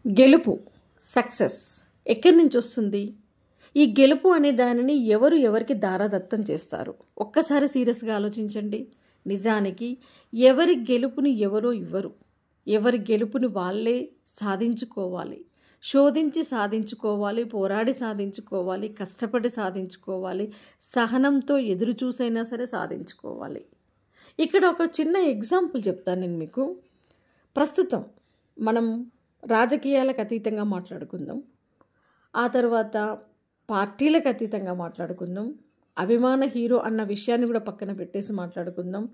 గెలుపు సక్సెస్ ఎక్కడి నుంచి వస్తుంది? ఈ గెలుపు అనే దానిని ఎవరికి దారాదత్తం చేస్తారు? ఒక్కసారి సీరియస్గా ఆలోచించండి. నిజానికి ఎవరి గెలుపుని ఎవరో ఇవ్వరు. ఎవరి గెలుపుని వాళ్ళే సాధించుకోవాలి. శోధించి సాధించుకోవాలి, పోరాడి సాధించుకోవాలి, కష్టపడి సాధించుకోవాలి, సహనంతో ఎదురు చూసైనా సరే సాధించుకోవాలి. ఇక్కడ ఒక చిన్న ఎగ్జాంపుల్ చెప్తాను నేను మీకు. ప్రస్తుతం మనం రాజకీయాలకు అతీతంగా మాట్లాడుకుందాం. ఆ తర్వాత పార్టీలకు అతీతంగా మాట్లాడుకుందాం. అభిమాన హీరో అన్న విషయాన్ని కూడా పక్కన పెట్టేసి మాట్లాడుకుందాం.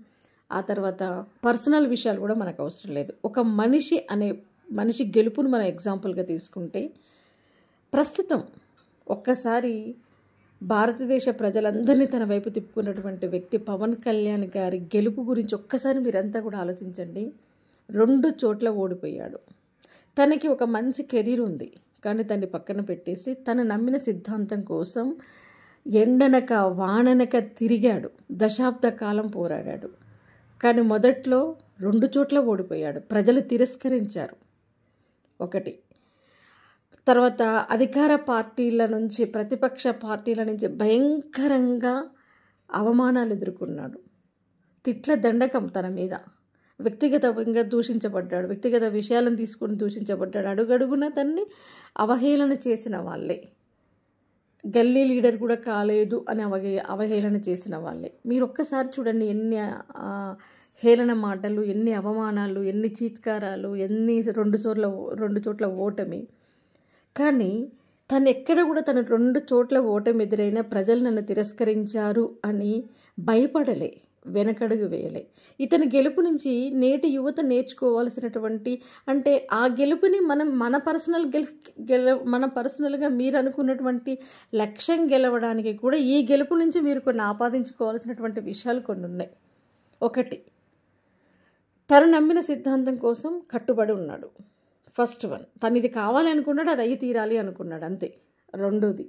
ఆ తర్వాత పర్సనల్ విషయాలు కూడా మనకు అవసరం లేదు. ఒక మనిషి గెలుపును మనం ఎగ్జాంపుల్గా తీసుకుంటే, ప్రస్తుతం ఒక్కసారి భారతదేశ ప్రజలందరినీ తన వైపు తిప్పుకున్నటువంటి వ్యక్తి పవన్ కళ్యాణ్ గారి గెలుపు గురించి ఒక్కసారి మీరంతా కూడా ఆలోచించండి. 2 చోట్ల ఓడిపోయాడు. తనకి ఒక మంచి కెరీర్ ఉంది, కానీ తన్ని పక్కన పెట్టేసి తను నమ్మిన సిద్ధాంతం కోసం ఎండనక వాననక తిరిగాడు. దశాబ్ద కాలం పోరాడాడు. కానీ మొదట్లో 2 చోట్ల ఓడిపోయాడు. ప్రజలు తిరస్కరించారు. ఒకటి. తర్వాత అధికార పార్టీల నుంచి, ప్రతిపక్ష పార్టీల నుంచి భయంకరంగా అవమానాలు ఎదుర్కొన్నాడు. తిట్ల దండకం తన మీద. వ్యక్తిగతంగా దూషించబడ్డాడు. వ్యక్తిగత విషయాలను తీసుకొని దూషించబడ్డాడు. అడుగడుగున తన్ని అవహేళన చేసిన వాళ్ళే. గల్లీ లీడర్ కూడా కాలేదు అని అవహేళన చేసిన వాళ్ళే. మీరు ఒక్కసారి చూడండి, ఎన్ని హేళన మాటలు, ఎన్ని అవమానాలు, ఎన్ని చీత్కారాలు, ఎన్ని 2 చోట్ల ఓటమి. కానీ తను ఎక్కడ కూడా తను 2 చోట్ల ఓటమి ఎదురైనా ప్రజలు నన్ను తిరస్కరించారు అని భయపడలే, వెనకడుగు వేయలే. ఇతని గెలుపు నుంచి నేటి యువత నేర్చుకోవాల్సినటువంటి, అంటే ఆ గెలుపుని మన పర్సనల్గా మీరు అనుకున్నటువంటి లక్ష్యం గెలవడానికి కూడా ఈ గెలుపు నుంచి మీరు కొన్ని ఆపాదించుకోవాల్సినటువంటి విషయాలు కొన్ని ఉన్నాయి. ఒకటి, తను నమ్మిన సిద్ధాంతం కోసం కట్టుబడి ఉన్నాడు. ఫస్ట్ వన్, తను ఇది కావాలి అనుకున్నాడు, అది అయ్యి తీరాలి అనుకున్నాడు, అంతే. రెండోది,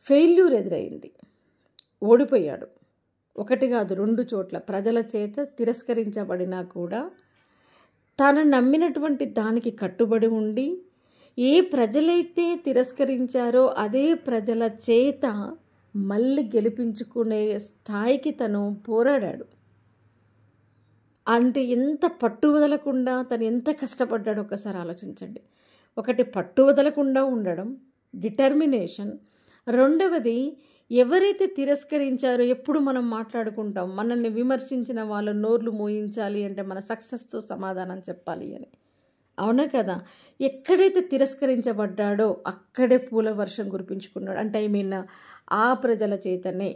ఫెయిల్యూర్ ఎదురైంది, ఓడిపోయాడు. 1 కాదు 2 చోట్ల ప్రజల చేత తిరస్కరించబడినా కూడా తాను నమ్మినటువంటి దానికి కట్టుబడి ఉండి, ఏ ప్రజలైతే తిరస్కరించారో అదే ప్రజల చేత మళ్ళీ గెలిపించుకునే స్థాయికి తను పోరాడాడు. అంటే ఎంత పట్టు వదలకుండా తను ఎంత కష్టపడ్డాడో ఒకసారి ఆలోచించండి. ఒకటి, పట్టు వదలకుండా ఉండడం, డిటర్మినేషన్. రెండవది, ఎవరైతే తిరస్కరించారో, ఎప్పుడు మనం మాట్లాడుకుంటాం, మనల్ని విమర్శించిన వాళ్ళ నోర్లు మోయించాలి అంటే మన సక్సెస్తో సమాధానం చెప్పాలి అని. అవునా కదా? ఎక్కడైతే తిరస్కరించబడ్డాడో అక్కడే పూల వర్షం కురిపించుకున్నాడు. అంటే ఆ ప్రజల చేతనే,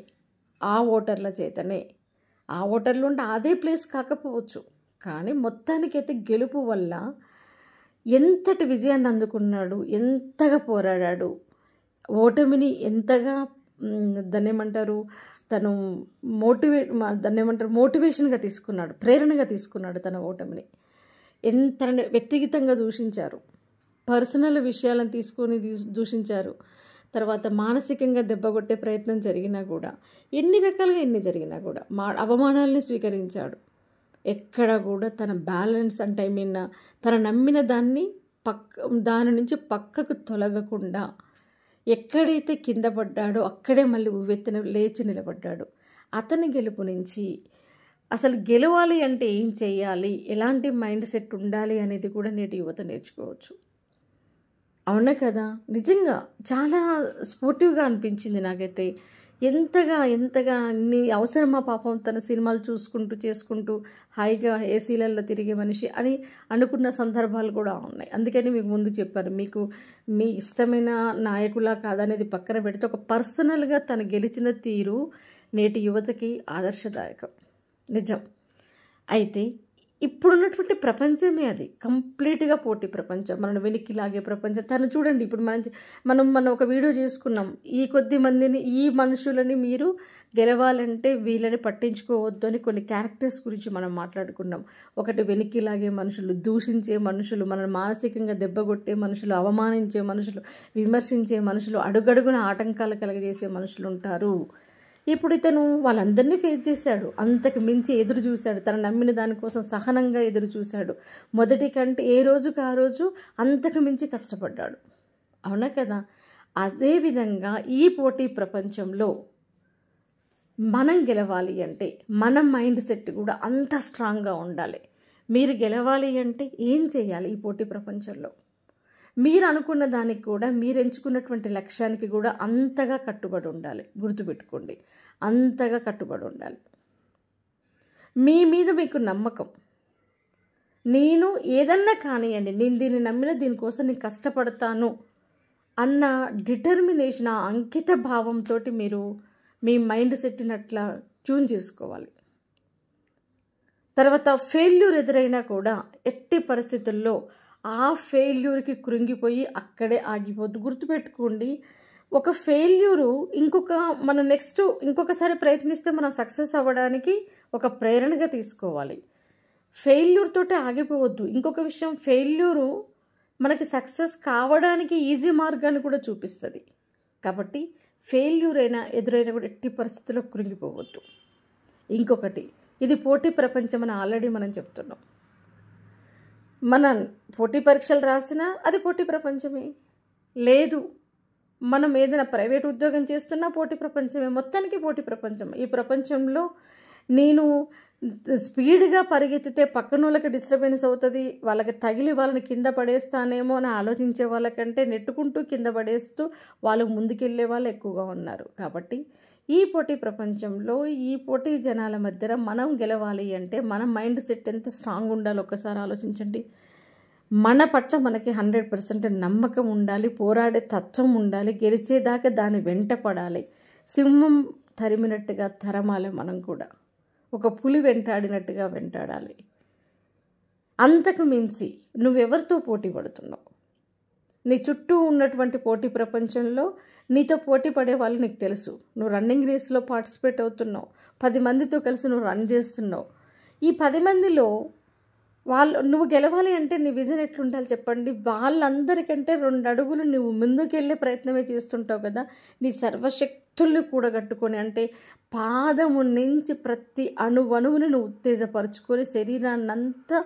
ఆ ఓటర్ల చేతనే. ఆ ఓటర్లు ఉంటే అదే ప్లేస్ కాకపోవచ్చు, కానీ మొత్తానికైతే గెలుపు వల్ల ఎంతటి విజయాన్ని అందుకున్నాడు, ఎంతగా పోరాడాడు, ఓటమిని ఎంతగా తను మోటివేషన్గా తీసుకున్నాడు, ప్రేరణగా తీసుకున్నాడు తన ఓటమిని. తనని వ్యక్తిగతంగా దూషించారు, పర్సనల్ విషయాలను తీసుకొని దూషించారు. తర్వాత మానసికంగా దెబ్బగొట్టే ప్రయత్నం జరిగినా కూడా, ఎన్ని జరిగినా కూడా అవమానాలని స్వీకరించాడు. ఎక్కడ కూడా తన బ్యాలెన్స్, అంటే తన నమ్మిన దాని నుంచి పక్కకు తొలగకుండా ఎక్కడైతే కింద పడ్డాడో అక్కడే మళ్ళీ ఉవ్వెత్తున లేచి నిలబడ్డాడు. అతని గెలుపు నుంచి అసలు గెలవాలి అంటే ఏం చేయాలి, ఎలాంటి మైండ్ సెట్ ఉండాలి అనేది కూడా నేటి యువత నేర్చుకోవచ్చు. అవునా కదా? నిజంగా చాలా స్పోర్టివ్గా అనిపించింది నాకైతే. ఎంతగా అన్ని అవసరమా పాపం, తన సినిమాలు చేసుకుంటూ హాయిగా ఏసీలలో తిరిగే మనిషి అని అనుకున్న సందర్భాలు కూడా ఉన్నాయి. అందుకని మీకు ముందు చెప్పాను, మీకు మీ ఇష్టమైన నాయకులా కాదనేది పక్కన పెడితే ఒక పర్సనల్గా తను గెలిచిన తీరు నేటి యువతకి ఆదర్శదాయకం. నిజం. అయితే ఇప్పుడున్నటువంటి ప్రపంచమే అది కంప్లీట్గా పోటీ ప్రపంచం, మనల్ని వెనక్కి లాగే ప్రపంచం. తను చూడండి, ఇప్పుడు మనం ఒక వీడియో చేసుకున్నాం. ఈ కొద్ది మందిని, ఈ మనుషులని మీరు గెలవాలంటే వీళ్ళని పట్టించుకోవద్దు అని కొన్ని క్యారెక్టర్స్ గురించి మనం మాట్లాడుకున్నాం. ఒకటి, వెనక్కి లాగే మనుషులు, దూషించే మనుషులు, మనల్ని మానసికంగా దెబ్బగొట్టే మనుషులు, అవమానించే మనుషులు, విమర్శించే మనుషులు, అడుగడుగున ఆటంకాలు కలగజేసే మనుషులు ఉంటారు. ఇప్పుడు ఇతను వాళ్ళందరినీ ఫేస్ చేశాడు, అంతకు మించి ఎదురు చూశాడు, తను నమ్మిన దానికోసం సహనంగా ఎదురు చూశాడు. మొదటి కంటే ఏ రోజుకు ఆ రోజు అంతకు మించి కష్టపడ్డాడు. అవునా కదా? అదేవిధంగా ఈ పోటీ ప్రపంచంలో మనం గెలవాలి అంటే మన మైండ్ సెట్ కూడా అంత స్ట్రాంగ్గా ఉండాలి. మీరు గెలవాలి అంటే ఏం చేయాలి? ఈ పోటీ ప్రపంచంలో మీరు అనుకున్న దానికి కూడా, మీరు ఎంచుకున్నటువంటి లక్ష్యానికి కూడా అంతగా కట్టుబడి ఉండాలి. గుర్తుపెట్టుకోండి, అంతగా కట్టుబడి ఉండాలి. మీ మీద మీకు నమ్మకం, నేను ఏదన్నా కానివ్వండి, నేను దీన్ని నమ్మిన దీనికోసం నేను కష్టపడతాను అన్న డిటర్మినేషన్, ఆ అంకిత భావంతో మీరు మీ మైండ్ సెట్ని అట్లా ట్యూన్ చేసుకోవాలి. తర్వాత ఫెయిల్యూర్ ఎదురైనా కూడా ఎట్టి పరిస్థితుల్లో ఆ ఫెయిల్యూర్కి కృంగిపోయి అక్కడే ఆగిపోద్దు. గుర్తుపెట్టుకోండి, ఒక ఫెయిల్యూరు మనం ఇంకొకసారి ప్రయత్నిస్తే మనం సక్సెస్ అవ్వడానికి ఒక ప్రేరణగా తీసుకోవాలి. ఫెయిల్యూర్ తోటే ఆగిపోవద్దు. ఇంకొక విషయం, ఫెయిల్యూరు మనకి సక్సెస్ కావడానికి ఈజీ మార్గాన్ని కూడా చూపిస్తుంది. కాబట్టి ఫెయిల్యూర్ ఎదురైనా కూడా ఎట్టి పరిస్థితుల్లో కృంగిపోవద్దు. ఇంకొకటి, ఇది పోటీ ప్రపంచం అని ఆల్రెడీ మనం చెప్తున్నాం. మనం పోటీ పరీక్షలు రాసినా అది పోటీ ప్రపంచమే. లేదు, మనం ఏదైనా ప్రైవేట్ ఉద్యోగం చేస్తున్నా పోటీ ప్రపంచమే. మొత్తానికి పోటీ ప్రపంచం. ఈ ప్రపంచంలో నేను స్పీడ్గా పరిగెత్తితే పక్కన వాళ్ళకి డిస్టర్బెన్స్ అవుతుంది, వాళ్ళకి తగిలి వాళ్ళని కింద పడేస్తానేమో అని ఆలోచించే వాళ్ళకంటే నెట్టుకుంటూ కింద పడేస్తూ వాళ్ళు ముందుకెళ్ళే వాళ్ళు ఎక్కువగా ఉన్నారు. కాబట్టి ఈ పోటీ ప్రపంచంలో, ఈ పోటీ జనాల మధ్యన మనం గెలవాలి అంటే మన మైండ్ సెట్ ఎంత స్ట్రాంగ్ ఉండాలో ఒక్కసారి ఆలోచించండి. మన పట్ల మనకి 100% నమ్మకం ఉండాలి, పోరాడే తత్వం ఉండాలి, గెలిచేదాకా దాని వెంట పడాలి. సింహం తరిమినట్టుగా తరమాలి, మనం కూడా ఒక పులి వెంటాడినట్టుగా వెంటాడాలి. అంతకు మించి నువ్వెవరితో పోటీ పడుతున్నావు? నీ చుట్టూ ఉన్నటువంటి పోటీ ప్రపంచంలో నీతో పోటీ పడే వాళ్ళు నీకు తెలుసు. నువ్వు రన్నింగ్ రేస్లో పార్టిసిపేట్ అవుతున్నావు, 10 మందితో కలిసి నువ్వు రన్ చేస్తున్నావు. ఈ 10 మందిలో నువ్వు గెలవాలి అంటే నీ విజన్ ఎట్లుండాలి చెప్పండి? వాళ్ళందరికంటే 2 అడుగులు నువ్వు ముందుకెళ్ళే ప్రయత్నమే చేస్తుంటావు కదా. నీ సర్వశక్తుల్ని కూడగట్టుకొని, అంటే పాదము నుంచి ప్రతి అణువణువుని నువ్వు ఉత్తేజపరుచుకొని శరీరాన్నంతా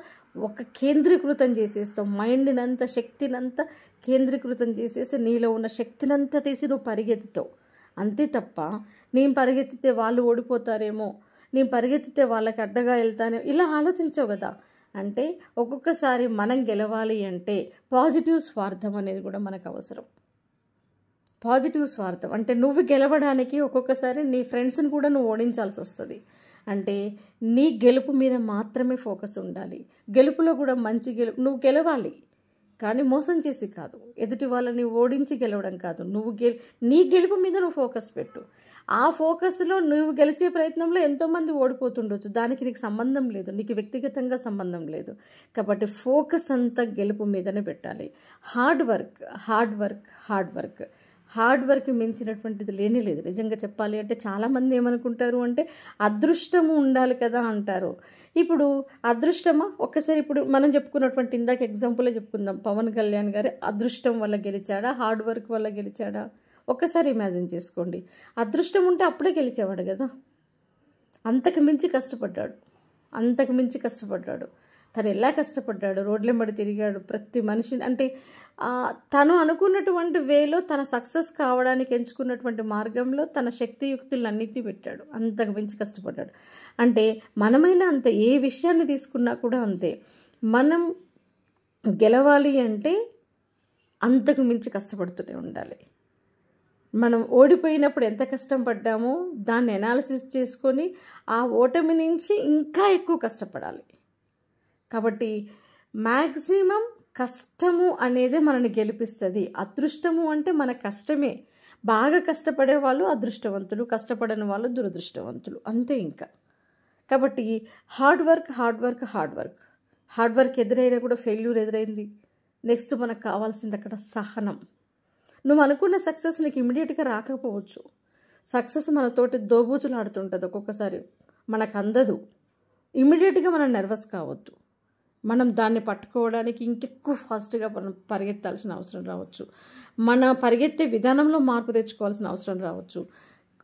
ఒక కేంద్రీకృతం చేసేస్తావు. మైండ్నంతా, శక్తినంతా కేంద్రీకృతం చేసేసి నీలో ఉన్న శక్తినంతా తీసి నువ్వు పరిగెత్తుతావు. అంతే తప్ప నేను పరిగెత్తితే వాళ్ళు ఓడిపోతారేమో, నేను పరిగెత్తితే వాళ్ళకి అడ్డగా వెళ్తానేమో ఇలా ఆలోచించవు కదా. అంటే ఒక్కొక్కసారి మనం గెలవాలి అంటే పాజిటివ్ స్వార్థం అనేది కూడా మనకు అవసరం. పాజిటివ్ స్వార్థం అంటే నువ్వు గెలవడానికి ఒక్కొక్కసారి నీ ఫ్రెండ్స్ని కూడా నువ్వు ఓడించాల్సి వస్తుంది. అంటే నీ గెలుపు మీద మాత్రమే ఫోకస్ ఉండాలి. గెలుపులో కూడా మంచి నువ్వు గెలవాలి, కానీ మోసం చేసి కాదు, ఎదుటి వాళ్ళని ఓడించి గెలవడం కాదు. నీ గెలుపు మీద నువ్వు ఫోకస్ పెట్టు. ఆ ఫోకస్లో నువ్వు గెలిచే ప్రయత్నంలో ఎంతోమంది ఓడిపోతుండొచ్చు, దానికి నీకు సంబంధం లేదు, నీకు వ్యక్తిగతంగా సంబంధం లేదు. కాబట్టి ఫోకస్ అంతా గెలుపు మీదనే పెట్టాలి. హార్డ్ వర్క్ మించినటువంటిది లేనే లేదు. నిజంగా చెప్పాలి అంటే చాలామంది ఏమనుకుంటారు అంటే అదృష్టము ఉండాలి కదా అంటారు. ఇప్పుడు అదృష్టమా? ఒక్కసారి ఇప్పుడు మనం చెప్పుకున్నటువంటి ఇందాక ఎగ్జాంపులే చెప్పుకుందాం. పవన్ కళ్యాణ్ గారి అదృష్టం వల్ల గెలిచాడా, హార్డ్ వర్క్ వల్ల గెలిచాడా? ఒక్కసారి ఇమాజిన్ చేసుకోండి. అదృష్టం ఉంటే అప్పుడే గెలిచేవాడు కదా. అంతకు మించి కష్టపడ్డాడు. తను ఎలా కష్టపడ్డాడు, రోడ్లెంబడి తిరిగాడు, ప్రతి మనిషిని, అంటే తను అనుకున్నటువంటి వేలో తన సక్సెస్ కావడానికి ఎంచుకున్నటువంటి మార్గంలో తన శక్తియుక్తులన్నింటినీ పెట్టాడు. అంతకు మించి కష్టపడ్డాడు. అంటే మనమైనా అంతే, ఏ విషయాన్ని తీసుకున్నా కూడా అంతే. మనం గెలవాలి అంటే అంతకు మించి కష్టపడుతూనే ఉండాలి. మనం ఓడిపోయినప్పుడు ఎంత కష్టం పడ్డామో దాన్ని అనాలిసిస్ చేసుకొని ఆ ఓటమి నుంచి ఇంకా ఎక్కువ కష్టపడాలి. కాబట్టి మ్యాక్సిమం కష్టము అనేది మనల్ని గెలిపిస్తుంది. అదృష్టము అంటే మన కష్టమే. బాగా కష్టపడే వాళ్ళు అదృష్టవంతులు, కష్టపడని వాళ్ళు దురదృష్టవంతులు, అంతే ఇంకా. కాబట్టి హార్డ్ వర్క్ ఎదురైనా కూడా ఫెయిల్యూర్ ఎదురైంది. నెక్స్ట్ మనకు కావాల్సింది అక్కడ సహనం. నువ్వు అనుకున్న సక్సెస్ నీకు ఇమ్మీడియట్గా రాకపోవచ్చు. సక్సెస్ మనతోటి దోబూచులాడుతుంటుంది. ఒక్కొక్కసారి మనకు అందదు. ఇమ్మీడియట్గా మనం నర్వస్ కావద్దు. మనం దాన్ని పట్టుకోవడానికి ఇంకెక్కువ ఫాస్ట్గా మనం పరిగెత్తాల్సిన అవసరం రావచ్చు. మన పరిగెత్తే విధానంలో మార్పు తెచ్చుకోవాల్సిన అవసరం రావచ్చు.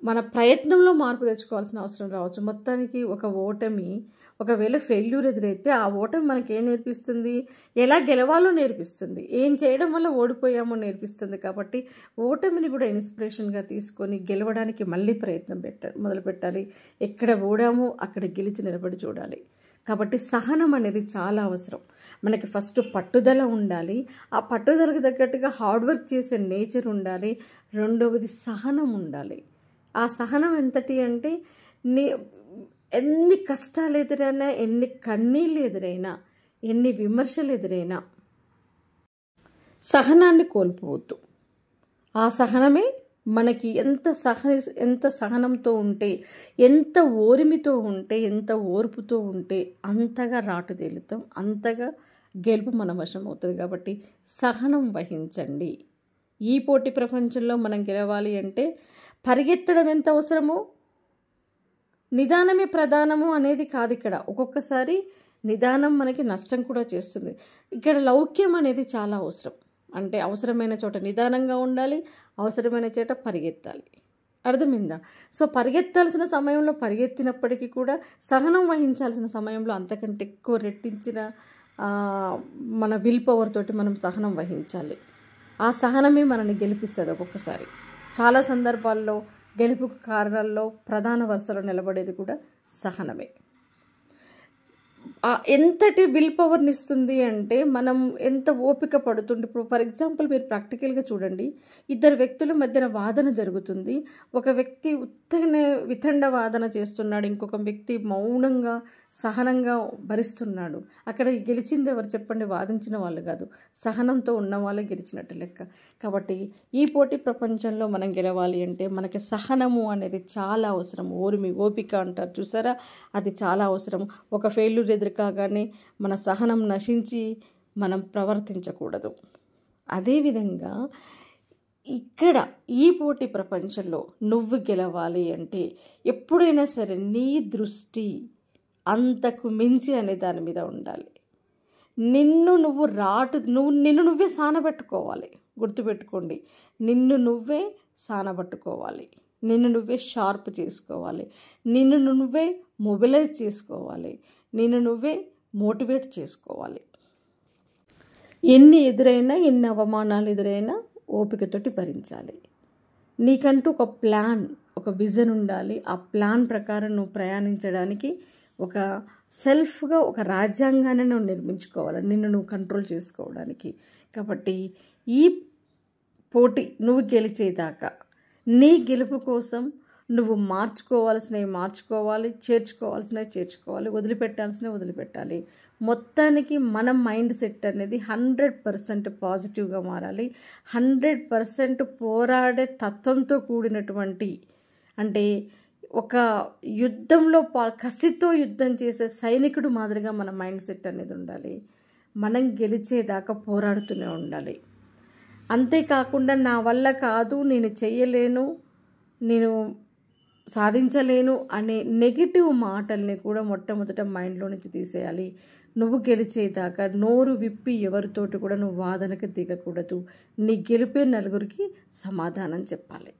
మన ప్రయత్నంలో మార్పు తెచ్చుకోవాల్సిన అవసరం రావచ్చు. మొత్తానికి ఒక ఓటమి, ఒకవేళ ఫెయిల్యూర్ ఎదురైతే ఆ ఓటమి మనకేం నేర్పిస్తుంది, ఎలా గెలవాలో నేర్పిస్తుంది, ఏం చేయడం వల్ల ఓడిపోయామో నేర్పిస్తుంది. కాబట్టి ఓటమిని కూడా ఇన్స్పిరేషన్గా తీసుకొని గెలవడానికి మళ్ళీ ప్రయత్నం మొదలుపెట్టాలి. ఎక్కడ ఓడామో అక్కడ గెలిచి నిలబడి చూడాలి. కాబట్టి సహనం అనేది చాలా అవసరం. మనకి ఫస్ట్ పట్టుదల ఉండాలి, ఆ పట్టుదలకు తగ్గట్టుగా హార్డ్ వర్క్ చేసే నేచర్ ఉండాలి. రెండవది సహనం ఉండాలి. ఆ సహనం ఎంతటి అంటే ఎన్ని కష్టాలు ఎదురైనా, ఎన్ని కన్నీళ్ళు ఎదురైనా, ఎన్ని విమర్శలు ఎదురైనా సహనాన్ని కోల్పోవద్దు. ఆ సహనమే మనకి ఎంత సహనంతో ఉంటే, ఎంత ఓర్మితో ఉంటే, ఎంత ఓర్పుతో ఉంటే అంతగా రాటు తేలుతాం, అంతగా గెలుపు మన వశం అవుతుంది. కాబట్టి సహనం వహించండి. ఈ పోటీ ప్రపంచంలో మనం గెలవాలి అంటే పరిగెత్తడం ఎంత అవసరమో నిదానమే ప్రధానము అనేది కాదు. ఇక్కడ ఒక్కొక్కసారి నిదానం మనకి నష్టం కూడా చేస్తుంది. ఇక్కడ లౌక్యం అనేది చాలా అవసరం. అంటే అవసరమైన చోట నిదానంగా ఉండాలి, అవసరమైన చోట పరిగెత్తాలి. అర్థమైందా? సో పరిగెత్తాల్సిన సమయంలో పరిగెత్తినప్పటికీ కూడా సహనం వహించాల్సిన సమయంలో అంతకంటే ఎక్కువ రెట్టించిన మన విల్ పవర్ తోటి మనం సహనం వహించాలి. ఆ సహనమే మనల్ని గెలిపిస్తుంది. ఒక్కొక్కసారి చాలా సందర్భాల్లో గెలుపుకు కారణాల్లో ప్రధాన వరుసలో నిలబడేది కూడా సహనమే. ఎంతటి విల్ పవర్ని ఇస్తుంది అంటే మనం ఎంత ఓపిక పడుతుంది. ఇప్పుడు ఫర్ ఎగ్జాంపుల్ మీరు ప్రాక్టికల్గా చూడండి, ఇద్దరు వ్యక్తుల మధ్యన వాదన జరుగుతుంది. ఒక వ్యక్తి ఉత్తగానే వితండ వాదన చేస్తున్నాడు, ఇంకొక వ్యక్తి మౌనంగా సహనంగా భరిస్తున్నాడు. అక్కడ గెలిచింది ఎవరు చెప్పండి? వాదించిన వాళ్ళు కాదు, సహనంతో ఉన్న వాళ్ళు గెలిచినట్టు లెక్క. కాబట్టి ఈ పోటీ ప్రపంచంలో మనం గెలవాలి అంటే మనకి సహనము అనేది చాలా అవసరం. ఓపిక అంటారు చూసారా, అది చాలా అవసరం. ఒక ఫెయిల్యూర్ ఎదురుకాగానే మన సహనం నశించి మనం ప్రవర్తించకూడదు. అదేవిధంగా ఇక్కడ ఈ పోటీ ప్రపంచంలో నువ్వు గెలవాలి అంటే ఎప్పుడైనా సరే నీ దృష్టి అంతకు మించి అనే దాని మీద ఉండాలి. నిన్ను నువ్వే సానబెట్టుకోవాలి. గుర్తుపెట్టుకోండి, నిన్ను నువ్వే సానబట్టుకోవాలి, నిన్ను నువ్వే షార్ప్ చేసుకోవాలి, నిన్ను నువ్వే మొబిలైజ్ చేసుకోవాలి, నిన్ను నువ్వే మోటివేట్ చేసుకోవాలి. ఎన్ని ఎదురైనా, ఎన్ని అవమానాలు ఎదురైనా ఓపికతోటి భరించాలి. నీకంటూ ఒక ప్లాన్, ఒక విజన్ ఉండాలి. ఆ ప్లాన్ ప్రకారం నువ్వు ప్రయాణించడానికి ఒక సెల్ఫ్గా ఒక రాజ్యాంగాన్ని నువ్వు నిర్మించుకోవాలి, నిన్ను నువ్వు కంట్రోల్ చేసుకోవడానికి. కాబట్టి ఈ పోటీ నువ్వు గెలిచేదాకా నీ గెలుపు కోసం నువ్వు మార్చుకోవాల్సినవి మార్చుకోవాలి, చేర్చుకోవాల్సినవి చేర్చుకోవాలి, వదిలిపెట్టాల్సినవి వదిలిపెట్టాలి. మొత్తానికి మన మైండ్ సెట్ అనేది 100% పాజిటివ్గా మారాలి. 100% పోరాడే తత్వంతో కూడినటువంటి, అంటే ఒక యుద్ధంలో కసితో యుద్ధం చేసే సైనికుడు మాదిరిగా మన మైండ్ సెట్ అనేది ఉండాలి. మనం గెలిచేదాకా పోరాడుతూనే ఉండాలి. అంతేకాకుండా నా వల్ల కాదు, నేను చెయ్యలేను, నేను సాధించలేను అనే నెగిటివ్ మాటల్ని కూడా మొట్టమొదట మైండ్లో నుంచి తీసేయాలి. నువ్వు గెలిచేదాకా నోరు విప్పి ఎవరితోటి కూడా నువ్వు వాదనకు దిగకూడదు. నీ గెలిపే నలుగురికి సమాధానం చెప్పాలి.